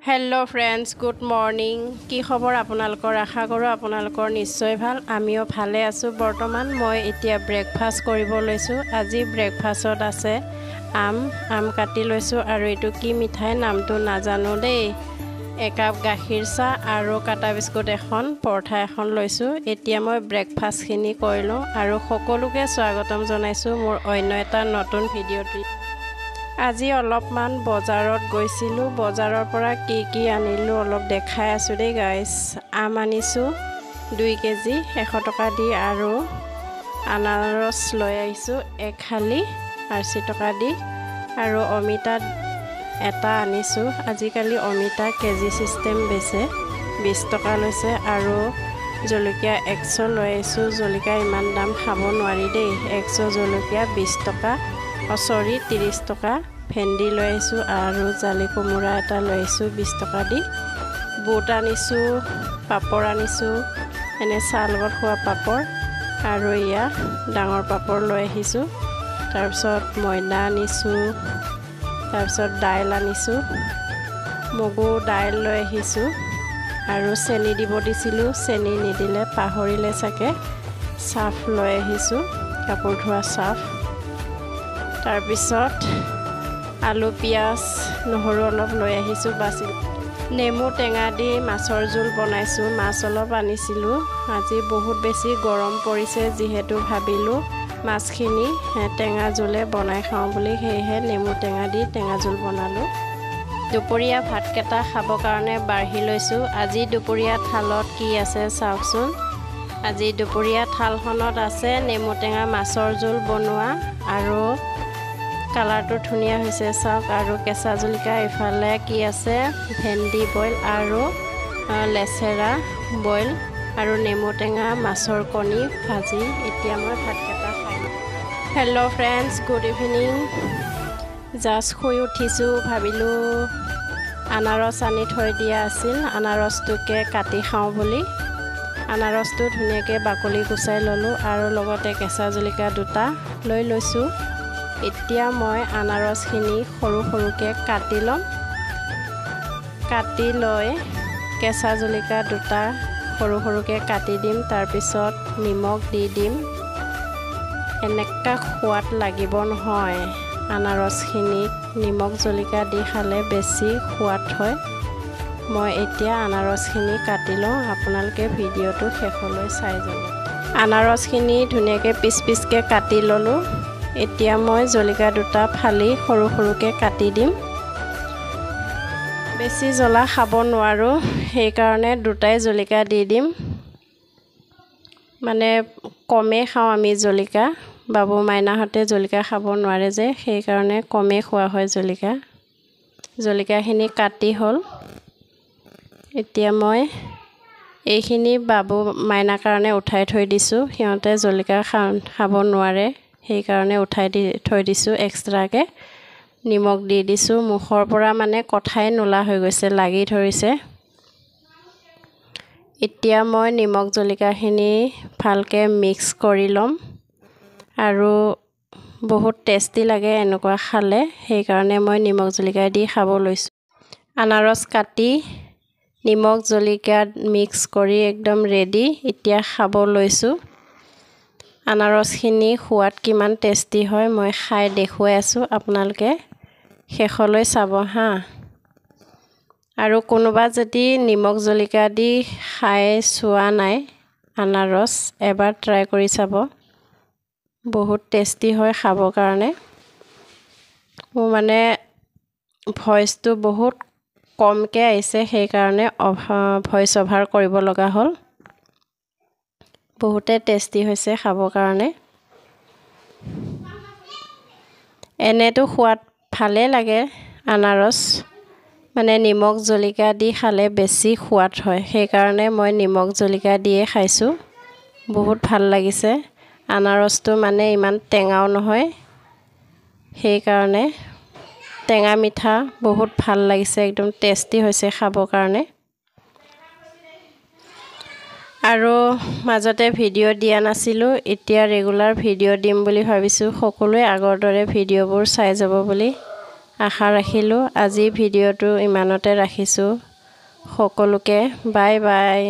hello friends good morning की खबर आपनालोकर आशा करो आपनालोकर निश्चय ভাল आमिও ভালে আছো বৰ্তমান মই এতিয়া ব্ৰেকফাস্ট কৰিব লৈছো আজি ব্ৰেকফাস্টত আছে আম কাটি লৈছো আৰু এটো কি মিঠাই নামটো নাজানো দেই একাপ গাখীৰ চাহ আৰু কাটা বিস্কুট এখন পৰঠা এখন লৈছো এতিয়া মই ব্ৰেকফাস্ট খিনি কৰিলো আৰু সকলোকে স্বাগতম জনাইছো মোৰ অন্য এটা নতুন ভিডিঅ'টি আজি অলপমান বজাৰত গৈছিলো বজাৰৰ পৰা কি আনিলো অলপ দেখাই আছো দেই গাইস আম আনিছো 2 কেজি 100 টকা দি আৰু আনাৰস লৈ আহিছো এক খালি 80 টকা দি আৰু অমিতা এটা আনিছো আজিকালি অমিতা কেজি সিস্টেম বেছে 20 টকা লৈছে আৰু জলকীয়া 100 লৈ আহিছো জলকীয়া ইমান দাম খাব নোৱাৰি দেই 100 জলকীয়া 20 টকা সৰি 30 টকা ভেন্দি লৈ আহিছো আৰু জালি কোমৰা এটা লৈ আহিছো 20 টকা দি বুট আনিছো পাপৰ আনিছো এনে চালত খোৱা পাপৰ আৰু ইয়া ডাঙৰ পাপৰ লৈ আহিছো তাৰ পিছত ময়দা আনিছো তাৰ পিছত দাইল আনিছো মগু দাইল লৈ আহিছো আৰু চেনি দিব দিছিলো চেনি নিদিলে পাহৰিলে চাকে সাফ লৈ আহিছো কাপোৰ ধোৱা সাফ তাৰ পিছত আলু পিয়াজ নহৰু অলপ লৈ আহিছো বাছি নেমু টেঙা দি মাছৰ জোল বনাইছো মাছ অলপ আনিছিলো আজি বহুত বেছি গৰম পৰিছে যিহেতু ভাবিলো মাছখিনি টেঙা জোলে বনাই খাও বুলি হেহে নেমু টেঙা দি টেঙা জোল বনালো দুপৰীয়া ভাত কেটা খাব কাৰণে বাঢ়ি লৈছো আজি দুপৰীয়া থালত কি আছে চাওকচোন আজি দুপৰীয়া থালখনত আছে নেমু টেঙা মাছৰ জোল বনোৱা আৰু কালাৰটো ধুনিয়া হৈছে চাওক আৰু কেঁচা জলকীয়া ইফালে কি আছে ভেন্দি বইল আৰু লেছেৰা বইল আৰু নেমু টেঙা মাছৰ কণী ভাজি এতিয়া মই ভাত কেটা খাই hello friends good evening just শুই উঠিছো ভাবিলো আনাৰস আনি থৈ দিয়া আছিল আনাৰসটোকে কাটি খাও বুলি আনাৰসটো ধুনিয়াকে বাকলি গুচাই ললো আৰু লগতে কেঁচা জলকীয়া দুটা লৈ লৈছো এতিয়া মই আনাৰসখিনি সৰু সৰুকে কাটি লম কাটি লৈ কেঁচা জলকীয়া দুটা সৰু সৰুকে কাটি দিম তাৰ পিছত নিমখ দি দিম এনেকা সোৱাদ লাগিব নহয় আনাৰসখিনি নিমখ জলকীয়া দি খালে বেছি সোৱাদ হয় মই এতিয়া আনাৰসখিনি কাটি লওঁ আপোনালোকে ভিডিঅ'টো শেষলৈ চাই যাব আনাৰসখিনি ধুনিয়াকে পিচ পিচকে কাটি ললো এতিয়া মই জলকীয়া দুটা ফালি সৰু সৰুকে কাটি দিম বেছি জ্বলা খাব নোৱাৰো সেই কাৰণে দুটাই জলকীয়া দি দিম মানে কমে খাও আমি জলকীয়া বাবু মাইনাহতে জলকীয়া খাব নোৱাৰে যে সেই কাৰণে কমে খোৱা হয় জলকীয়াখিনি কাটি হল এতিয়া মই এইখিনি বাবু মাইনাৰ কাৰণে উঠাই থৈ দিছো সিহঁতে জলকীয়া খাব নোৱাৰে সেই কাৰণে উঠাই থৈ দিছো এক্সট্ৰাকে নিমখ দি দিছো মুখৰ পৰা মানে কথাই নোলা হৈ গৈছে লাগি ধৰিছে এতিয়া মই নিমখ জলকীয়াখিনি ভালকে মিক্স কৰি লম আৰু বহুত টেষ্টি লাগে এনেকুৱা খালে সেই কাৰণে মই নিমখ জলকীয়া দি খাব লৈছো আনাৰস কাটি নিমখ জলকীয়া মিক্স কৰি একদম ৰেডি এতিয়া খাব লৈছো আনাৰসখিনি সোৱাদ কিমান টেষ্টি হয় মই খাই দেখুৱাই আছো আপোনালোকে শেষলৈ চাব হা আৰু কোনোবা যদি নিমখ জলকীয়া দি খাই চোৱা নাই আনাৰস এবাৰ ট্ৰাই কৰি চাব বহুত টেষ্টি হয় খাব কাৰণে মোৰ মানে ভয়েসটো বহুত কমকে আহিছে সেই কাৰণে ভয়েস ওভাৰ কৰিব লগা হ'ল বহুতে টেষ্টি হৈছে খাব কাৰণে এনেটো সোৱাদ ভালে লাগে আনাৰস মানে নিমখ জলকীয়া দি খালে বেছি সোৱাদ হয় সেই কাৰণে মই নিমখ জলকীয়া দিয়ে খাইছো বহুত ভাল লাগিছে আনাৰসটো মানে ইমান টেঙাও নহয় সেই কাৰণে টেঙা মিঠা বহুত ভাল লাগিছে একদম টেষ্টি হৈছে খাব কাৰণে আৰু মাজতে ভিডিঅ' দিয়া নাছিলো এতিয়া ৰেগুলাৰ ভিডিঅ' দিম বুলি ভাবিছো সকলোৱে আগৰ দৰে ভিডিঅ'বোৰ চাই যাব বুলি আশা ৰাখিলোঁ আজি ভিডিঅ'টো ইমানতে ৰাখিছোঁ সকলোকে বাই বাই